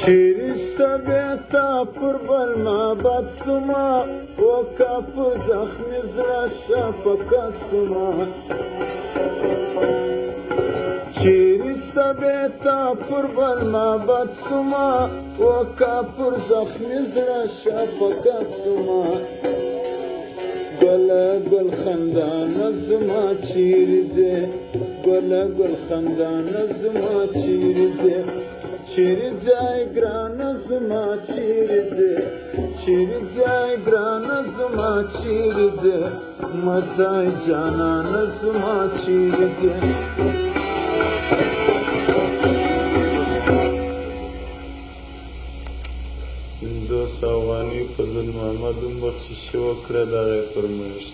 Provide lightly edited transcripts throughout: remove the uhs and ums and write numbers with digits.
چیرسته بیتا پر بل معبد سما وکا پر زخمی زړه شفقت سما چیرسته بیتا پر بل معبد سما وکا پر زخمی زړه شفقت سما گل گل خندان زما چیرځه گل گل خندان زما چیرځه چیرځای ګران زما چیرځه چیرځای ګران زما چیرځه مځای جانان زما چیرځه پنځه سواني فضل محمد بخشش وکړه دغه فرمایش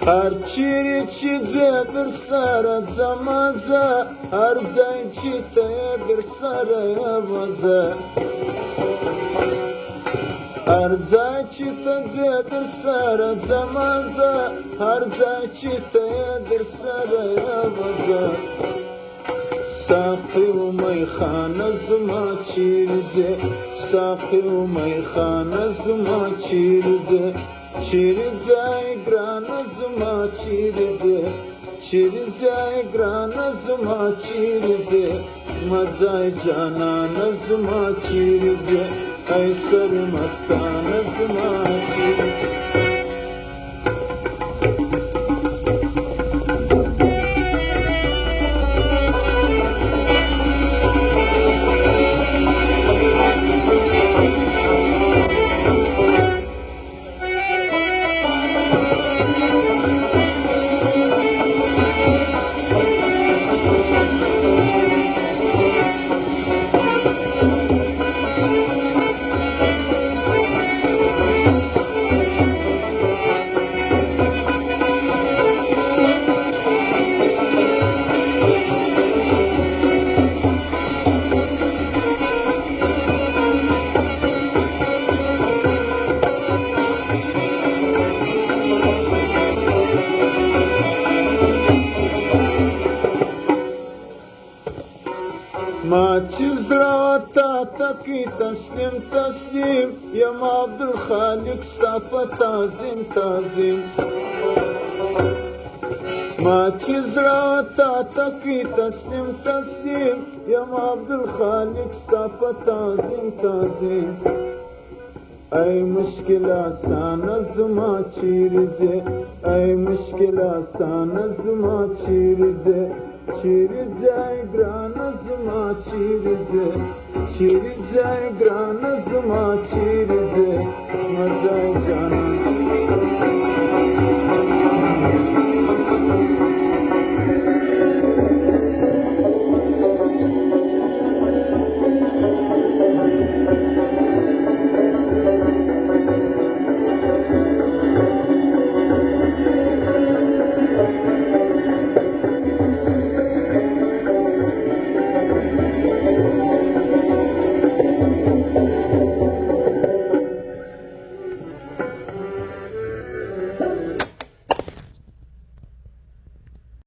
هر چیرې چې زه در سره ځمه زه هر ځای چې ته یې در سره یمه زه هر ځای چې ته ځې در سره ځمه زه هر ځای چې ته یې در سره یمه زه ساقي و میخانه زما چیرې ځې ساقي و میخانه زما چیرې ځې چیرې ځای ګرانه زما چیرې ځې چیرې ځای ګرانه زما چیرې ځې مځای جانانه زما چیرې ځې ای سرمستانه زما چیرې ما چې زړه تا تکي تسلیم تسلیم یم عبدالخالق ستا په تعظیم تعظیم ما چې زړه تا تکي تسلیم تسلیم یم عبدالخالق ستا په تعظیم تعظیم ای مشکل آسان زما چیرې ځې ای مشکل آسان زما چیرې ځې چیرې ځای ګرانه زما چیرې ځې چیرې ځای ګرانه زما چیرې ځې مځای جانان